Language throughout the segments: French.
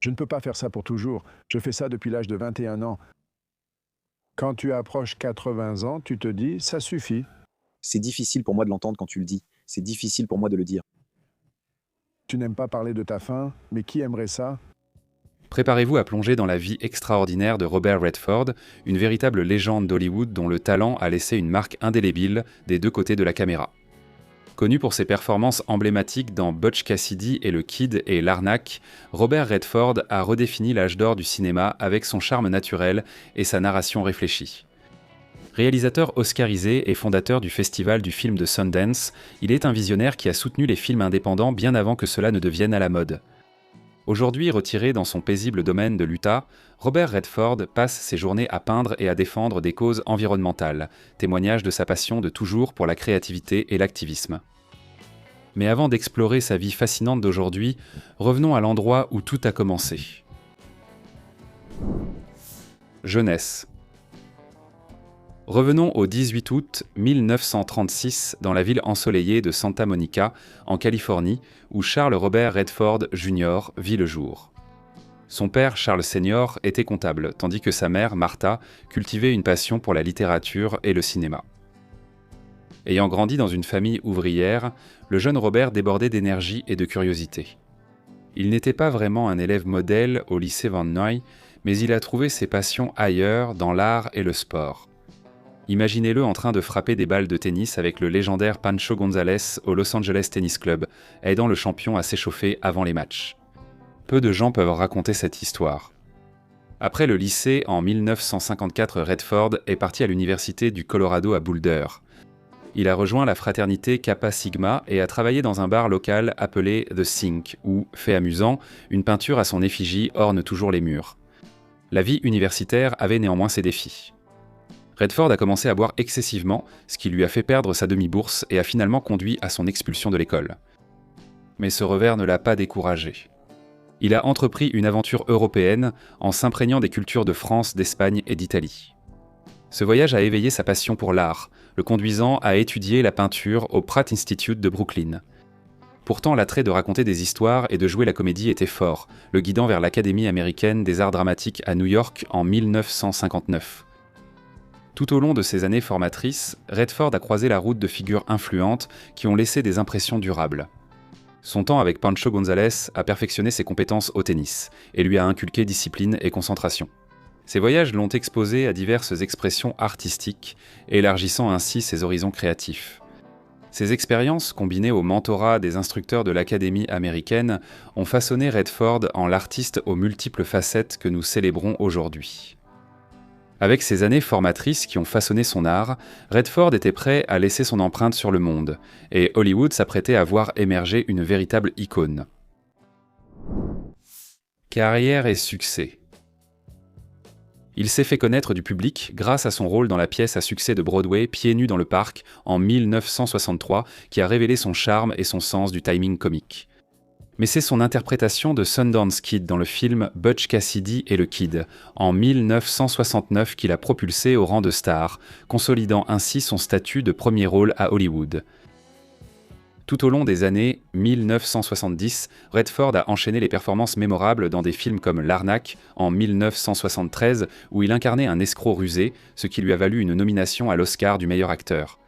Je ne peux pas faire ça pour toujours. Je fais ça depuis l'âge de 21 ans. Quand tu approches 80 ans, tu te dis: «Ça suffit». C'est difficile pour moi de l'entendre quand tu le dis. C'est difficile pour moi de le dire. Tu n'aimes pas parler de ta fin, mais qui aimerait ça? Préparez-vous à plonger dans la vie extraordinaire de Robert Redford, une véritable légende d'Hollywood dont le talent a laissé une marque indélébile des deux côtés de la caméra. Connu pour ses performances emblématiques dans Butch Cassidy et le Kid et L'Arnaque, Robert Redford a redéfini l'âge d'or du cinéma avec son charme naturel et sa narration réfléchie. Réalisateur oscarisé et fondateur du Festival du film de Sundance, il est un visionnaire qui a soutenu les films indépendants bien avant que cela ne devienne à la mode. Aujourd'hui retiré dans son paisible domaine de l'Utah, Robert Redford passe ses journées à peindre et à défendre des causes environnementales, témoignage de sa passion de toujours pour la créativité et l'activisme. Mais avant d'explorer sa vie fascinante d'aujourd'hui, revenons à l'endroit où tout a commencé. Jeunesse. Revenons au 18 août 1936 dans la ville ensoleillée de Santa Monica, en Californie, où Charles Robert Redford Jr. vit le jour. Son père, Charles Sr., était comptable, tandis que sa mère, Martha, cultivait une passion pour la littérature et le cinéma. Ayant grandi dans une famille ouvrière, le jeune Robert débordait d'énergie et de curiosité. Il n'était pas vraiment un élève modèle au lycée Van Nuys, mais il a trouvé ses passions ailleurs, dans l'art et le sport. Imaginez-le en train de frapper des balles de tennis avec le légendaire Pancho González au Los Angeles Tennis Club, aidant le champion à s'échauffer avant les matchs. Peu de gens peuvent raconter cette histoire. Après le lycée, en 1954, Redford est parti à l'université du Colorado à Boulder. Il a rejoint la fraternité Kappa Sigma et a travaillé dans un bar local appelé The Sink, où, fait amusant, une peinture à son effigie orne toujours les murs. La vie universitaire avait néanmoins ses défis. Redford a commencé à boire excessivement, ce qui lui a fait perdre sa demi-bourse et a finalement conduit à son expulsion de l'école. Mais ce revers ne l'a pas découragé. Il a entrepris une aventure européenne en s'imprégnant des cultures de France, d'Espagne et d'Italie. Ce voyage a éveillé sa passion pour l'art, le conduisant à étudier la peinture au Pratt Institute de Brooklyn. Pourtant, l'attrait de raconter des histoires et de jouer la comédie était fort, le guidant vers l'Académie américaine des arts dramatiques à New York en 1959. Tout au long de ces années formatrices, Redford a croisé la route de figures influentes qui ont laissé des impressions durables. Son temps avec Pancho González a perfectionné ses compétences au tennis et lui a inculqué discipline et concentration. Ses voyages l'ont exposé à diverses expressions artistiques, élargissant ainsi ses horizons créatifs. Ces expériences, combinées au mentorat des instructeurs de l'Académie américaine, ont façonné Redford en l'artiste aux multiples facettes que nous célébrons aujourd'hui. Avec ces années formatrices qui ont façonné son art, Redford était prêt à laisser son empreinte sur le monde, et Hollywood s'apprêtait à voir émerger une véritable icône. Carrière et succès. Il s'est fait connaître du public grâce à son rôle dans la pièce à succès de Broadway Pieds nus dans le parc en 1963 qui a révélé son charme et son sens du timing comique. Mais c'est son interprétation de Sundance Kid dans le film Butch Cassidy et le Kid, en 1969 qui l'a propulsé au rang de star, consolidant ainsi son statut de premier rôle à Hollywood. Tout au long des années 1970, Redford a enchaîné les performances mémorables dans des films comme L'Arnaque en 1973 où il incarnait un escroc rusé, ce qui lui a valu une nomination à l'Oscar du meilleur acteur.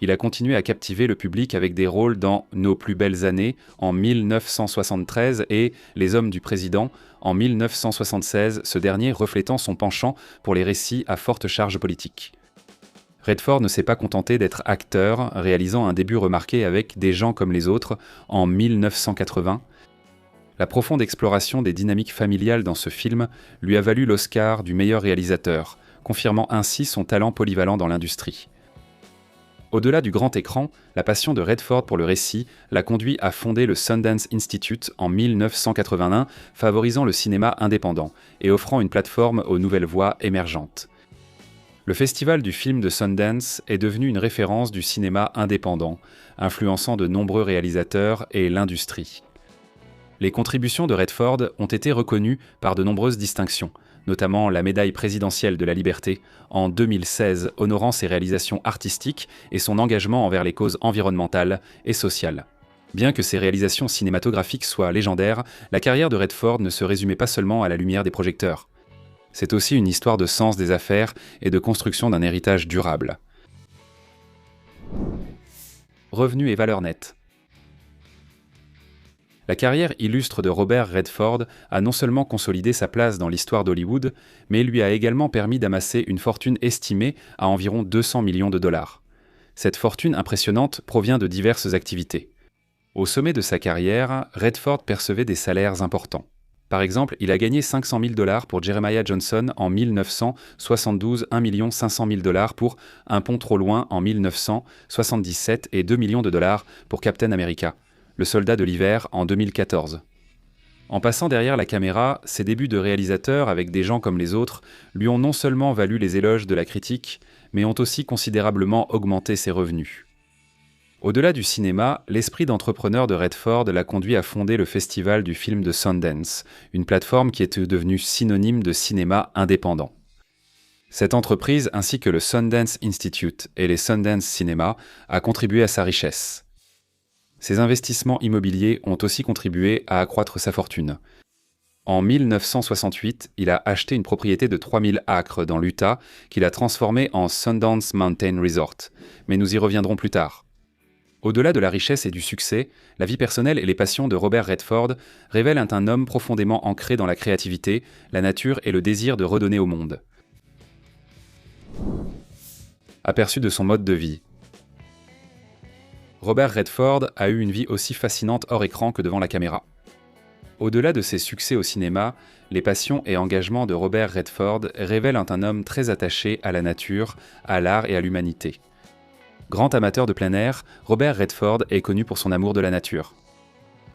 Il a continué à captiver le public avec des rôles dans Nos plus belles années en 1973 et Les hommes du président en 1976, ce dernier reflétant son penchant pour les récits à forte charge politique. Redford ne s'est pas contenté d'être acteur, réalisant un début remarqué avec Des gens comme les autres en 1980. La profonde exploration des dynamiques familiales dans ce film lui a valu l'Oscar du meilleur réalisateur, confirmant ainsi son talent polyvalent dans l'industrie. Au-delà du grand écran, la passion de Redford pour le récit l'a conduit à fonder le Sundance Institute en 1981, favorisant le cinéma indépendant et offrant une plateforme aux nouvelles voix émergentes. Le festival du film de Sundance est devenu une référence du cinéma indépendant, influençant de nombreux réalisateurs et l'industrie. Les contributions de Redford ont été reconnues par de nombreuses distinctions, notamment la médaille présidentielle de la liberté en 2016, honorant ses réalisations artistiques et son engagement envers les causes environnementales et sociales. Bien que ses réalisations cinématographiques soient légendaires, la carrière de Redford ne se résumait pas seulement à la lumière des projecteurs. C'est aussi une histoire de sens des affaires et de construction d'un héritage durable. Revenus et valeurs nettes. La carrière illustre de Robert Redford a non seulement consolidé sa place dans l'histoire d'Hollywood, mais lui a également permis d'amasser une fortune estimée à environ 200 millions de dollars. Cette fortune impressionnante provient de diverses activités. Au sommet de sa carrière, Redford percevait des salaires importants. Par exemple, il a gagné 500 000 dollars pour Jeremiah Johnson en 1972, 1 500 000 dollars pour Un pont trop loin en 1977 et 2 millions de dollars pour Captain America, le soldat de l'hiver en 2014. En passant derrière la caméra, ses débuts de réalisateur avec Des gens comme les autres lui ont non seulement valu les éloges de la critique, mais ont aussi considérablement augmenté ses revenus. Au-delà du cinéma, l'esprit d'entrepreneur de Redford l'a conduit à fonder le festival du film de Sundance, une plateforme qui est devenue synonyme de cinéma indépendant. Cette entreprise, ainsi que le Sundance Institute et les Sundance Cinema, a contribué à sa richesse. Ses investissements immobiliers ont aussi contribué à accroître sa fortune. En 1968, il a acheté une propriété de 3000 acres dans l'Utah qu'il a transformée en Sundance Mountain Resort, mais nous y reviendrons plus tard. Au-delà de la richesse et du succès, la vie personnelle et les passions de Robert Redford révèlent un homme profondément ancré dans la créativité, la nature et le désir de redonner au monde. Aperçu de son mode de vie. Robert Redford a eu une vie aussi fascinante hors écran que devant la caméra. Au-delà de ses succès au cinéma, les passions et engagements de Robert Redford révèlent un homme très attaché à la nature, à l'art et à l'humanité. Grand amateur de plein air, Robert Redford est connu pour son amour de la nature.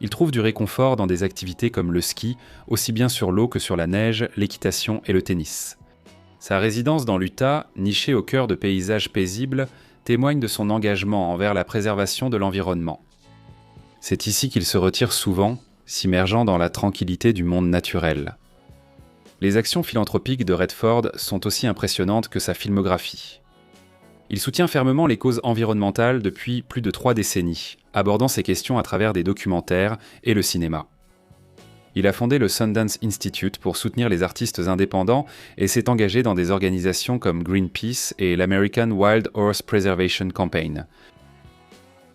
Il trouve du réconfort dans des activités comme le ski, aussi bien sur l'eau que sur la neige, l'équitation et le tennis. Sa résidence dans l'Utah, nichée au cœur de paysages paisibles, témoigne de son engagement envers la préservation de l'environnement. C'est ici qu'il se retire souvent, s'immergeant dans la tranquillité du monde naturel. Les actions philanthropiques de Redford sont aussi impressionnantes que sa filmographie. Il soutient fermement les causes environnementales depuis plus de 3 décennies, abordant ces questions à travers des documentaires et le cinéma. Il a fondé le Sundance Institute pour soutenir les artistes indépendants et s'est engagé dans des organisations comme Greenpeace et l'American Wild Horse Preservation Campaign.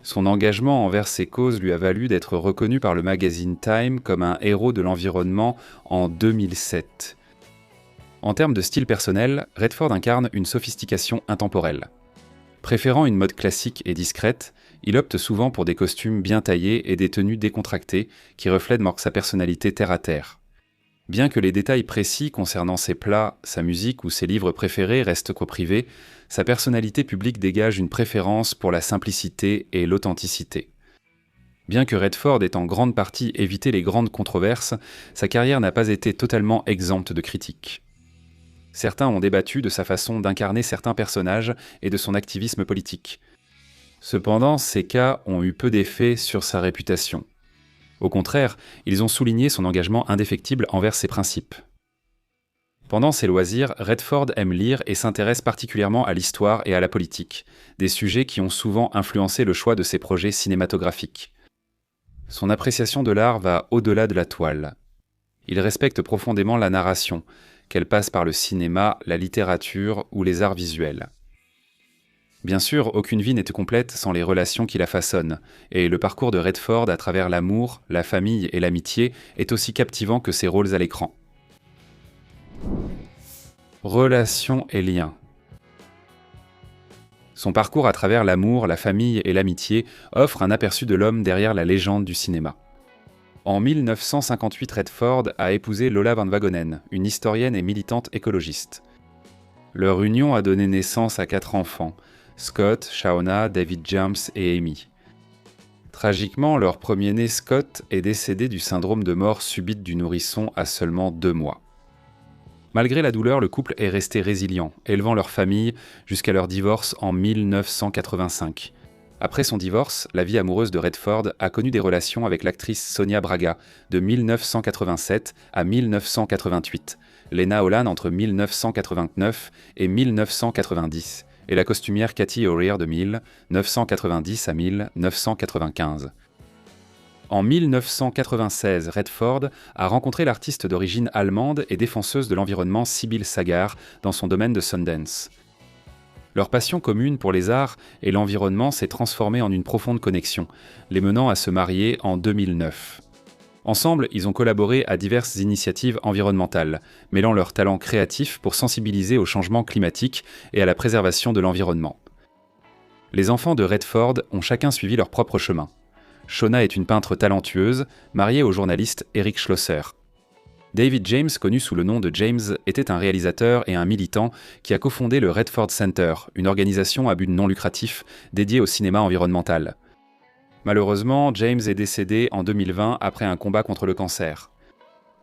Son engagement envers ces causes lui a valu d'être reconnu par le magazine Time comme un héros de l'environnement en 2007. En termes de style personnel, Redford incarne une sophistication intemporelle. Préférant une mode classique et discrète, il opte souvent pour des costumes bien taillés et des tenues décontractées qui reflètent sa personnalité terre-à-terre. Bien que les détails précis concernant ses plats, sa musique ou ses livres préférés restent qu'au privé, sa personnalité publique dégage une préférence pour la simplicité et l'authenticité. Bien que Redford ait en grande partie évité les grandes controverses, sa carrière n'a pas été totalement exempte de critiques. Certains ont débattu de sa façon d'incarner certains personnages et de son activisme politique. Cependant, ces cas ont eu peu d'effet sur sa réputation. Au contraire, ils ont souligné son engagement indéfectible envers ses principes. Pendant ses loisirs, Redford aime lire et s'intéresse particulièrement à l'histoire et à la politique, des sujets qui ont souvent influencé le choix de ses projets cinématographiques. Son appréciation de l'art va au-delà de la toile. Il respecte profondément la narration, qu'elle passe par le cinéma, la littérature ou les arts visuels. Bien sûr, aucune vie n'est complète sans les relations qui la façonnent, et le parcours de Redford à travers l'amour, la famille et l'amitié est aussi captivant que ses rôles à l'écran. Relations et liens. Son parcours à travers l'amour, la famille et l'amitié offre un aperçu de l'homme derrière la légende du cinéma. En 1958, Redford a épousé Lola Van Wagonen, une historienne et militante écologiste. Leur union a donné naissance à 4 enfants, Scott, Shauna, David James et Amy. Tragiquement, leur premier-né Scott est décédé du syndrome de mort subite du nourrisson à seulement 2 mois. Malgré la douleur, le couple est resté résilient, élevant leur famille jusqu'à leur divorce en 1985. Après son divorce, la vie amoureuse de Redford a connu des relations avec l'actrice Sonia Braga de 1987 à 1988, Lena Olin entre 1989 et 1990, et la costumière Cathy O'Rear de 1990 à 1995. En 1996, Redford a rencontré l'artiste d'origine allemande et défenseuse de l'environnement Sibylle Sagar dans son domaine de Sundance. Leur passion commune pour les arts et l'environnement s'est transformée en une profonde connexion, les menant à se marier en 2009. Ensemble, ils ont collaboré à diverses initiatives environnementales, mêlant leurs talents créatifs pour sensibiliser au changement climatique et à la préservation de l'environnement. Les enfants de Redford ont chacun suivi leur propre chemin. Shona est une peintre talentueuse, mariée au journaliste Eric Schlosser. David James, connu sous le nom de James, était un réalisateur et un militant qui a cofondé le Redford Center, une organisation à but non lucratif dédiée au cinéma environnemental. Malheureusement, James est décédé en 2020 après un combat contre le cancer.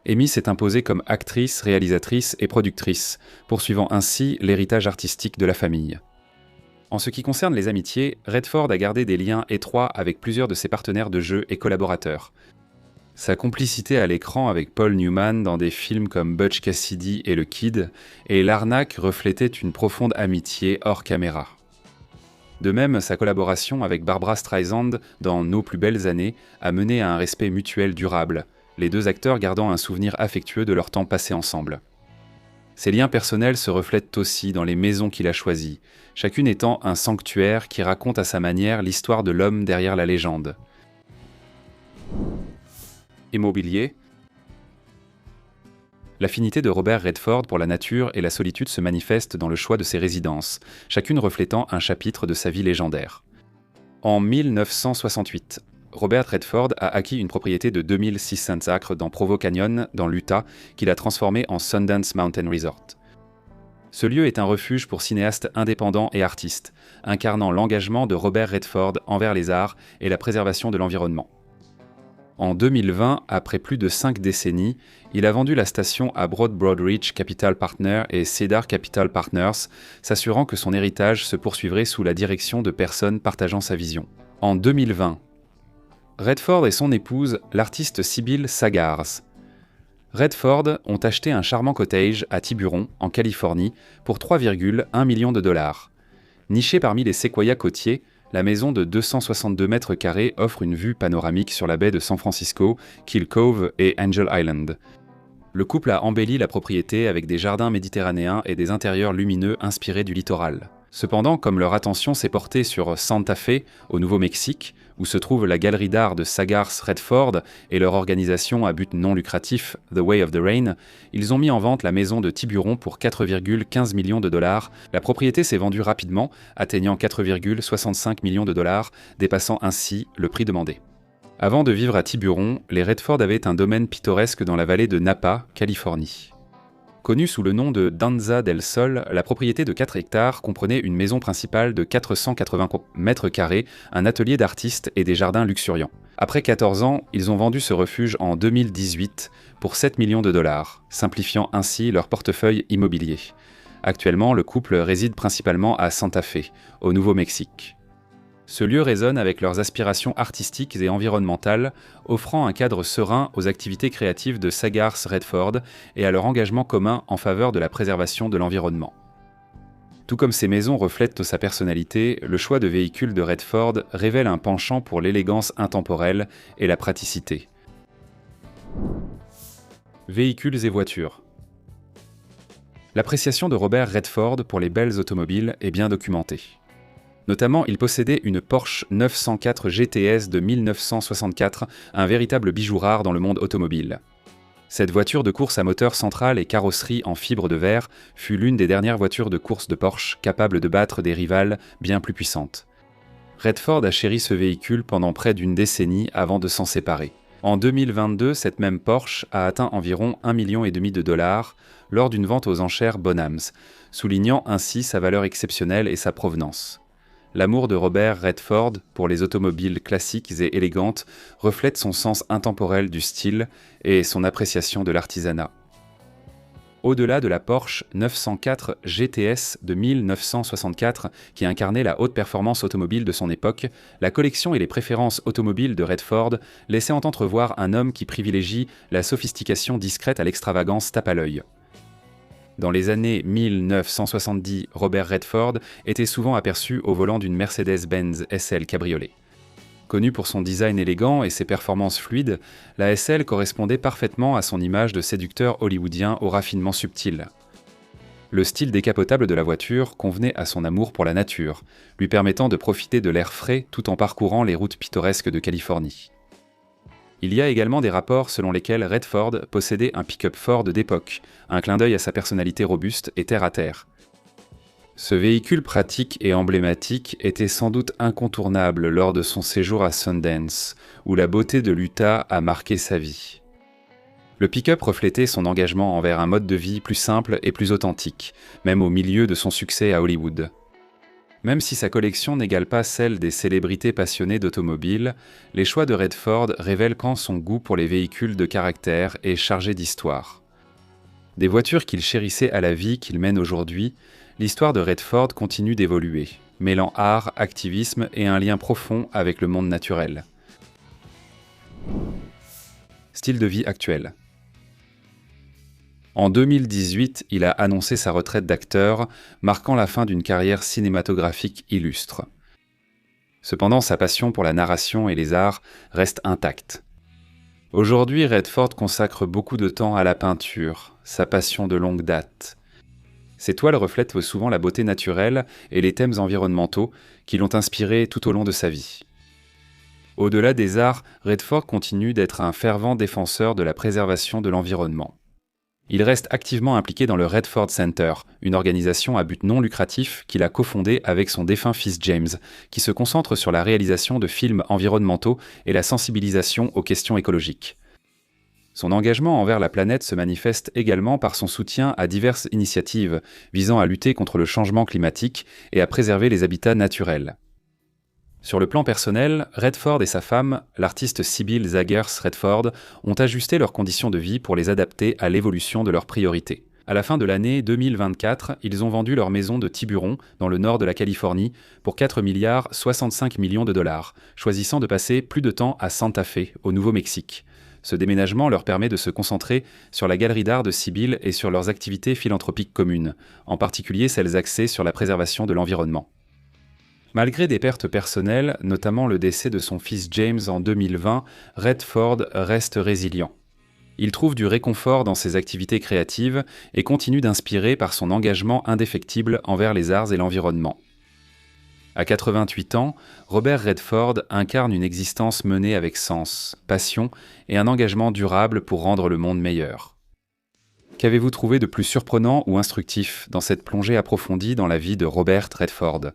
Amy s'est imposée comme actrice, réalisatrice et productrice, poursuivant ainsi l'héritage artistique de la famille. En ce qui concerne les amitiés, Redford a gardé des liens étroits avec plusieurs de ses partenaires de jeu et collaborateurs. Sa complicité à l'écran avec Paul Newman dans des films comme Butch Cassidy et Le Kid et L'Arnaque reflétait une profonde amitié hors caméra. De même, sa collaboration avec Barbra Streisand dans Nos plus belles années a mené à un respect mutuel durable, les deux acteurs gardant un souvenir affectueux de leur temps passé ensemble. Ces liens personnels se reflètent aussi dans les maisons qu'il a choisies, chacune étant un sanctuaire qui raconte à sa manière l'histoire de l'homme derrière la légende. Immobilier. L'affinité de Robert Redford pour la nature et la solitude se manifeste dans le choix de ses résidences, chacune reflétant un chapitre de sa vie légendaire. En 1968, Robert Redford a acquis une propriété de 2600 acres dans Provo Canyon, dans l'Utah, qu'il a transformée en Sundance Mountain Resort. Ce lieu est un refuge pour cinéastes indépendants et artistes, incarnant l'engagement de Robert Redford envers les arts et la préservation de l'environnement. En 2020, après plus de 5 décennies, il a vendu la station à Broadridge Capital Partners et Cedar Capital Partners, s'assurant que son héritage se poursuivrait sous la direction de personnes partageant sa vision. En 2020, Redford et son épouse, l'artiste Sibylle Sagars. Redford ont acheté un charmant cottage à Tiburon, en Californie, pour 3,1 millions de dollars. Nichée parmi les séquoias côtiers, la maison de 262 mètres carrés offre une vue panoramique sur la baie de San Francisco, Kill Cove et Angel Island. Le couple a embelli la propriété avec des jardins méditerranéens et des intérieurs lumineux inspirés du littoral. Cependant, comme leur attention s'est portée sur Santa Fe, au Nouveau-Mexique, où se trouve la galerie d'art de Sagars Redford et leur organisation à but non lucratif, The Way of the Rain, ils ont mis en vente la maison de Tiburon pour 4,15 millions de dollars. La propriété s'est vendue rapidement, atteignant 4,65 millions de dollars, dépassant ainsi le prix demandé. Avant de vivre à Tiburon, les Redford avaient un domaine pittoresque dans la vallée de Napa, Californie. Connue sous le nom de Danza del Sol, la propriété de 4 hectares comprenait une maison principale de 480 mètres carrés, un atelier d'artistes et des jardins luxuriants. Après 14 ans, ils ont vendu ce refuge en 2018 pour 7 millions de dollars, simplifiant ainsi leur portefeuille immobilier. Actuellement, le couple réside principalement à Santa Fe, au Nouveau-Mexique. Ce lieu résonne avec leurs aspirations artistiques et environnementales, offrant un cadre serein aux activités créatives de Sagars Redford et à leur engagement commun en faveur de la préservation de l'environnement. Tout comme ces maisons reflètent sa personnalité, le choix de véhicules de Redford révèle un penchant pour l'élégance intemporelle et la praticité. Véhicules et voitures. L'appréciation de Robert Redford pour les belles automobiles est bien documentée. Notamment, il possédait une Porsche 904 GTS de 1964, un véritable bijou rare dans le monde automobile. Cette voiture de course à moteur central et carrosserie en fibre de verre fut l'une des dernières voitures de course de Porsche capables de battre des rivales bien plus puissantes. Redford a chéri ce véhicule pendant près d'une décennie avant de s'en séparer. En 2022, cette même Porsche a atteint environ 1,5 million de dollars lors d'une vente aux enchères Bonhams, soulignant ainsi sa valeur exceptionnelle et sa provenance. L'amour de Robert Redford pour les automobiles classiques et élégantes reflète son sens intemporel du style et son appréciation de l'artisanat. Au-delà de la Porsche 904 GTS de 1964, qui incarnait la haute performance automobile de son époque, la collection et les préférences automobiles de Redford laissaient entrevoir un homme qui privilégie la sophistication discrète à l'extravagance tape à l'œil. Dans les années 1970, Robert Redford était souvent aperçu au volant d'une Mercedes-Benz SL cabriolet. Connue pour son design élégant et ses performances fluides, la SL correspondait parfaitement à son image de séducteur hollywoodien au raffinement subtil. Le style décapotable de la voiture convenait à son amour pour la nature, lui permettant de profiter de l'air frais tout en parcourant les routes pittoresques de Californie. Il y a également des rapports selon lesquels Redford possédait un pick-up Ford d'époque, un clin d'œil à sa personnalité robuste et terre-à-terre. Ce véhicule pratique et emblématique était sans doute incontournable lors de son séjour à Sundance, où la beauté de l'Utah a marqué sa vie. Le pick-up reflétait son engagement envers un mode de vie plus simple et plus authentique, même au milieu de son succès à Hollywood. Même si sa collection n'égale pas celle des célébrités passionnées d'automobiles, les choix de Redford révèlent quand son goût pour les véhicules de caractère est chargé d'histoire. Des voitures qu'il chérissait à la vie qu'il mène aujourd'hui, l'histoire de Redford continue d'évoluer, mêlant art, activisme et un lien profond avec le monde naturel. Style de vie actuel. En 2018, il a annoncé sa retraite d'acteur, marquant la fin d'une carrière cinématographique illustre. Cependant, sa passion pour la narration et les arts reste intacte. Aujourd'hui, Redford consacre beaucoup de temps à la peinture, sa passion de longue date. Ses toiles reflètent souvent la beauté naturelle et les thèmes environnementaux qui l'ont inspiré tout au long de sa vie. Au-delà des arts, Redford continue d'être un fervent défenseur de la préservation de l'environnement. Il reste activement impliqué dans le Redford Center, une organisation à but non lucratif qu'il a cofondée avec son défunt fils James, qui se concentre sur la réalisation de films environnementaux et la sensibilisation aux questions écologiques. Son engagement envers la planète se manifeste également par son soutien à diverses initiatives visant à lutter contre le changement climatique et à préserver les habitats naturels. Sur le plan personnel, Redford et sa femme, l'artiste Sybil Zagers Redford, ont ajusté leurs conditions de vie pour les adapter à l'évolution de leurs priorités. À la fin de l'année 2024, ils ont vendu leur maison de Tiburon, dans le nord de la Californie, pour 4,65 milliards de dollars, choisissant de passer plus de temps à Santa Fe, au Nouveau-Mexique. Ce déménagement leur permet de se concentrer sur la galerie d'art de Sybil et sur leurs activités philanthropiques communes, en particulier celles axées sur la préservation de l'environnement. Malgré des pertes personnelles, notamment le décès de son fils James en 2020, Redford reste résilient. Il trouve du réconfort dans ses activités créatives et continue d'inspirer par son engagement indéfectible envers les arts et l'environnement. À 88 ans, Robert Redford incarne une existence menée avec sens, passion et un engagement durable pour rendre le monde meilleur. Qu'avez-vous trouvé de plus surprenant ou instructif dans cette plongée approfondie dans la vie de Robert Redford ?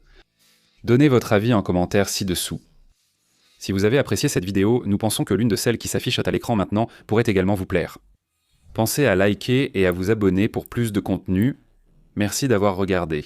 Donnez votre avis en commentaire ci-dessous. Si vous avez apprécié cette vidéo, nous pensons que l'une de celles qui s'affiche à l'écran maintenant pourrait également vous plaire. Pensez à liker et à vous abonner pour plus de contenu. Merci d'avoir regardé.